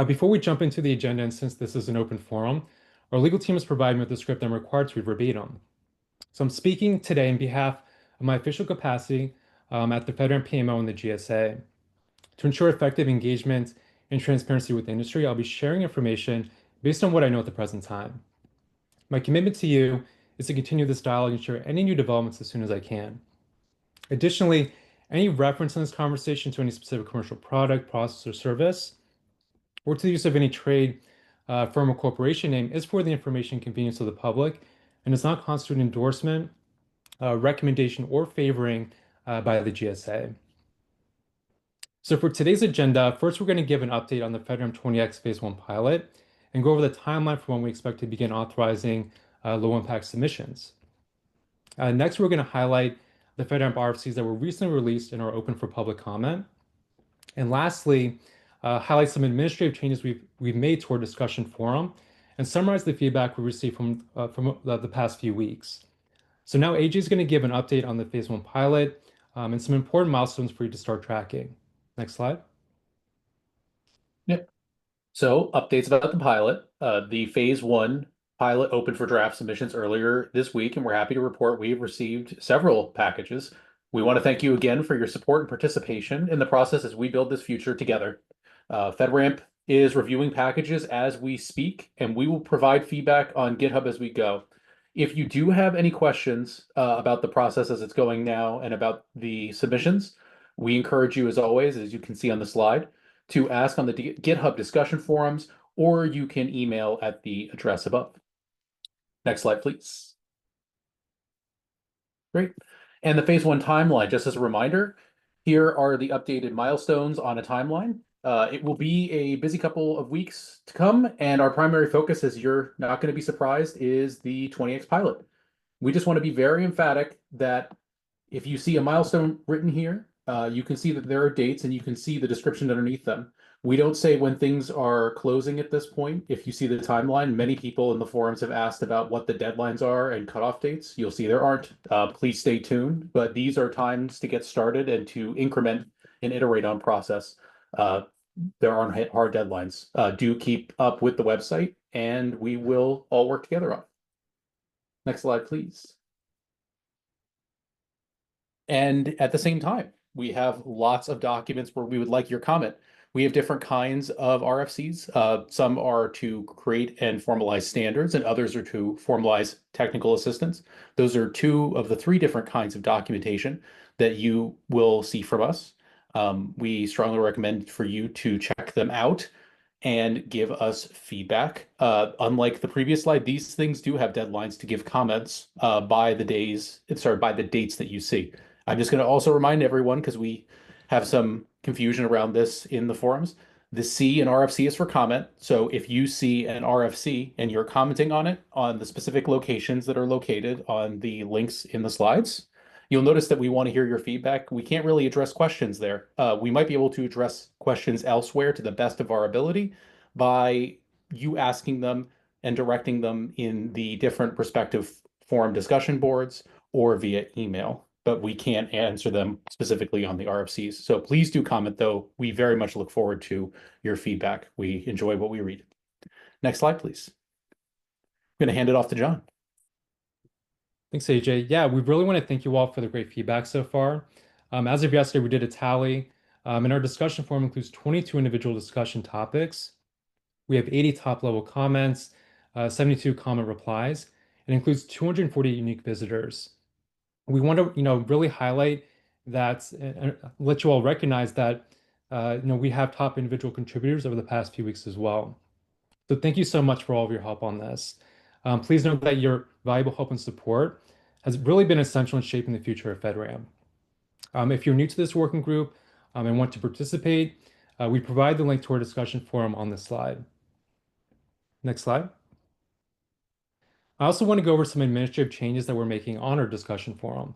Before we jump into the agenda, and since this is an open forum, our legal team has provided me with the script I'm required to read verbatim. So I'm speaking today in behalf of my official capacity at the FedRAMP PMO and the GSA. To ensure effective engagement and transparency with the industry, I'll be sharing information based on what I know at the present time. My commitment to you is to continue this dialogue and share any new developments as soon as I can. Additionally, any reference in this conversation to any specific commercial product, process, or service, or to the use of any trade, firm, or corporation name is for the information convenience of the public and does not constitute endorsement, recommendation, or favoring by the GSA. So for today's agenda, first we're going to give an update on the FedRAMP 20X Phase 1 pilot and go over the timeline for when we expect to begin authorizing low-impact submissions. Next, we're going to highlight the FedRAMP RFCs that were recently released and are open for public comment. And lastly, highlight some administrative changes we've made to our discussion forum and summarize the feedback we received from the past few weeks. So now AJ is going to give an update on the Phase 1 pilot and some important milestones for you to start tracking. Next slide. Yep. So updates about the pilot. The phase one pilot opened for draft submissions earlier this week, and we're happy to report we've received several packages. We want to thank you again for your support and participation in the process as we build this future together. FedRAMP is reviewing packages as we speak, and we will provide feedback on GitHub as we go. If you do have any questions about the process as it's going now and about the submissions, we encourage you, as always, as you can see on the slide, to ask on the GitHub discussion forums, or you can email at the address above. Next slide, please. Great. And the phase one timeline, just as a reminder, here are the updated milestones on a timeline. It will be a busy couple of weeks to come, and our primary focus, as you're not going to be surprised, is the 20X pilot. We just want to be very emphatic that if you see a milestone written here, you can see that there are dates and you can see the description underneath them. We don't say when things are closing at this point. If you see the timeline, many people in the forums have asked about what the deadlines are and cutoff dates. You'll see there aren't. Please stay tuned. But these are times to get started and to increment and iterate on process. There aren't hard deadlines. Do keep up with the website, and we will all work together on it. Next slide, please. And at the same time, we have lots of documents where we would like your comment. We have different kinds of RFCs. Some are to create and formalize standards, and others are to formalize technical assistance. Those are two of the three different kinds of documentation that you will see from us. We strongly recommend for you to check them out and give us feedback. Unlike the previous slide, these things do have deadlines to give comments by the dates that you see. I'm just going to also remind everyone, because we have some confusion around this in the forums, the C in RFC is for comment. So if you see an RFC and you're commenting on it on the specific locations that are located on the links in the slides, you'll notice that we want to hear your feedback. We can't really address questions there. We might be able to address questions elsewhere to the best of our ability by you asking them and directing them in the different respective forum discussion boards or via email. But we can't answer them specifically on the RFCs. So please do comment, though. We very much look forward to your feedback. We enjoy what we read. Next slide, please. I'm going to hand it off to John. Thanks, AJ. Yeah, we really want to thank you all for the great feedback so far. As of yesterday, we did a tally, and our discussion forum includes 22 individual discussion topics. We have 80 top-level comments, 72 comment replies, and includes 240 unique visitors. We want to, really highlight that and let you all recognize that, we have top individual contributors over the past few weeks as well. So thank you so much for all of your help on this. Please note that your valuable help and support has really been essential in shaping the future of FedRAMP. If you're new to this working group and want to participate, we provide the link to our discussion forum on this slide. Next slide. I also want to go over some administrative changes that we're making on our discussion forum.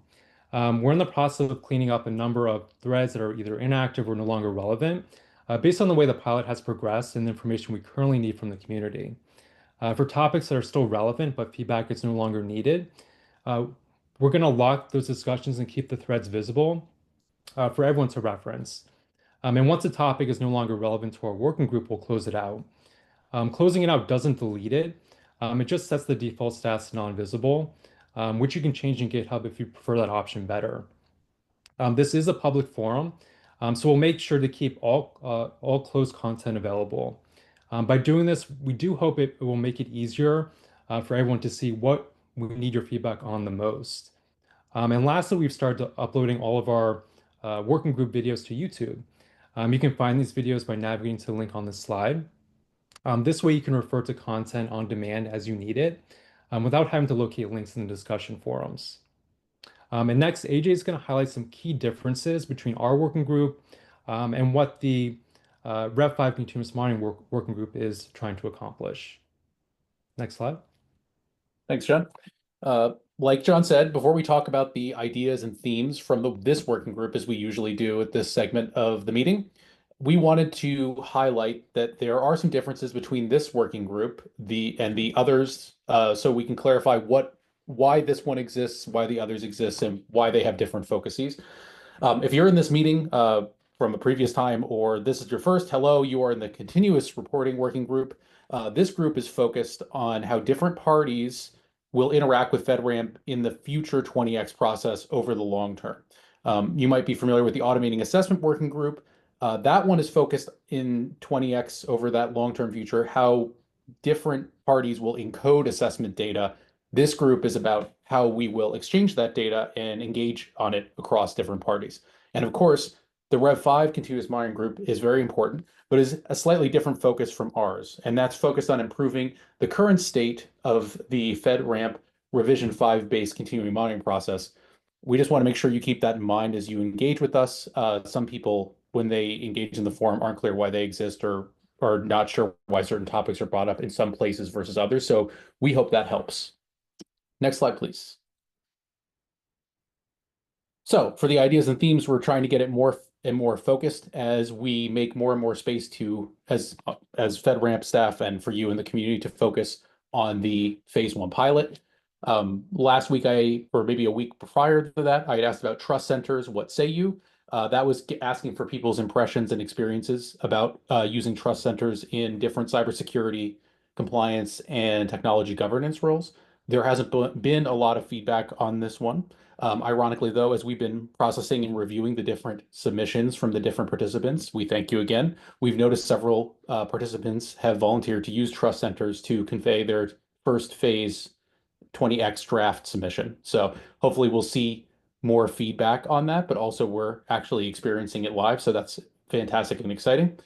We're in the process of cleaning up a number of threads that are either inactive or no longer relevant, based on the way the pilot has progressed and the information we currently need from the community. For topics that are still relevant but feedback is no longer needed, we're going to lock those discussions and keep the threads visible for everyone to reference. And once a topic is no longer relevant to our working group, we'll close it out. Closing it out doesn't delete it. It just sets the default status to non-visible, which you can change in GitHub if you prefer that option better. This is a public forum, so we'll make sure to keep all closed content available. By doing this, we do hope it will make it easier for everyone to see what we need your feedback on the most. And lastly, we've started uploading all of our working group videos to YouTube. You can find these videos by navigating to the link on this slide. This way you can refer to content on demand as you need it, without having to locate links in the discussion forums. And next, AJ is going to highlight some key differences between our working group and what the Rev 5 continuous monitoring working group is trying to accomplish. Next slide. Thanks, John. Like John said, before we talk about the ideas and themes from this working group, as we usually do at this segment of the meeting, we wanted to highlight that there are some differences between this working group and the others, so we can clarify why this one exists, why the others exist, and why they have different focuses. If you're in this meeting from a previous time, or this is your first, hello, you are in the continuous reporting working group. This group is focused on how different parties will interact with FedRAMP in the future 20x process over the long term. You might be familiar with the automating assessment working group. That one is focused in 20x over that long-term future, how different parties will encode assessment data. This group is about how we will exchange that data and engage on it across different parties. And of course, the Rev 5 continuous monitoring group is very important, but is a slightly different focus from ours. And that's focused on improving the current state of the FedRAMP revision 5 based continuing monitoring process. We just want to make sure you keep that in mind as you engage with us. Some people, when they engage in the forum, aren't clear why they exist or are not sure why certain topics are brought up in some places versus others. So we hope that helps. Next slide, please. So for the ideas and themes, we're trying to get it more and more focused as we make more and more space to, as FedRAMP staff and for you in the community, to focus on the phase 1 pilot. Last week, or maybe a week prior to that, I had asked about trust centers. What say you? That was asking for people's impressions and experiences about using trust centers in different cybersecurity, compliance, and technology governance roles. There hasn't been a lot of feedback on this one. Ironically, though, as we've been processing and reviewing the different submissions from the different participants, we thank you again. We've noticed several participants have volunteered to use trust centers to convey their first phase 20x draft submission. So hopefully we'll see more feedback on that, but also we're actually experiencing it live. So that's fantastic and exciting.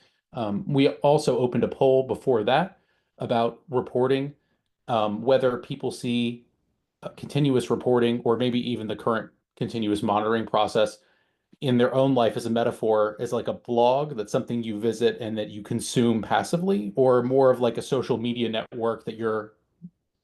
We also opened a poll before that about reporting, whether people see continuous reporting or maybe even the current continuous monitoring process in their own life as a metaphor, as like a blog that's something you visit and that you consume passively, or more of like a social media network that you're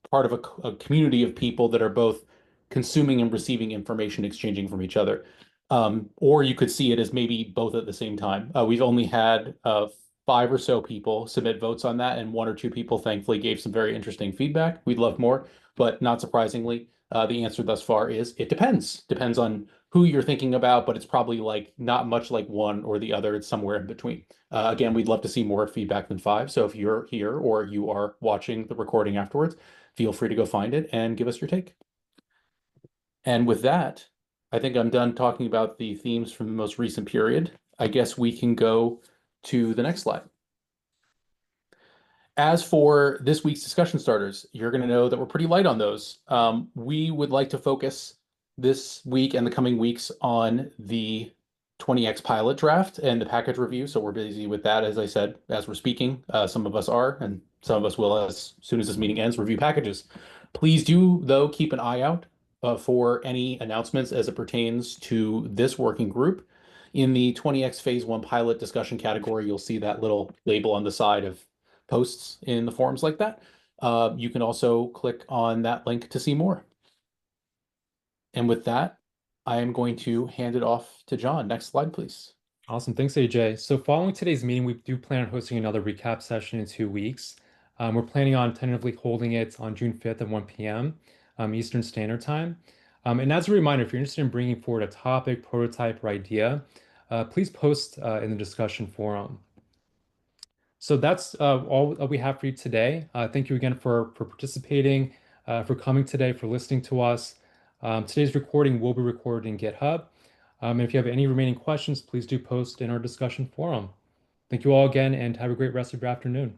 part of a community of people that are both consuming and receiving information, exchanging from each other. Or you could see it as maybe both at the same time. We've only had 5 or so people submit votes on that, and 1 or 2 people thankfully gave some very interesting feedback. We'd love more, but not surprisingly, the answer thus far is it depends. Depends on who you're thinking about, but it's probably like not much like one or the other. It's somewhere in between. Again, we'd love to see more feedback than 5. So if you're here or you are watching the recording afterwards, feel free to go find it and give us your take. And with that, I think I'm done talking about the themes from the most recent period. I guess we can go to the next slide. As for this week's discussion starters, you're going to know that we're pretty light on those. We would like to focus this week and the coming weeks on the 20x pilot draft and the package review. So we're busy with that, as I said, as we're speaking. Some of us are, and some of us will, as soon as this meeting ends, review packages. Please do, though, keep an eye out for any announcements as it pertains to this working group. In the 20x phase 1 pilot discussion category, you'll see that little label on the side of posts in the forums like that. You can also click on that link to see more. And with that, I am going to hand it off to John. Next slide, please. Awesome. Thanks, AJ. So following today's meeting, we do plan on hosting another recap session in 2 weeks. We're planning on tentatively holding it on June 5th at 1 p.m. Eastern Standard Time. And as a reminder, if you're interested in bringing forward a topic, prototype, or idea, please post in the discussion forum. So that's all we have for you today. Thank you again for participating, for coming today, for listening to us. Today's recording will be recorded in GitHub. And if you have any remaining questions, please do post in our discussion forum. Thank you all again, and have a great rest of your afternoon.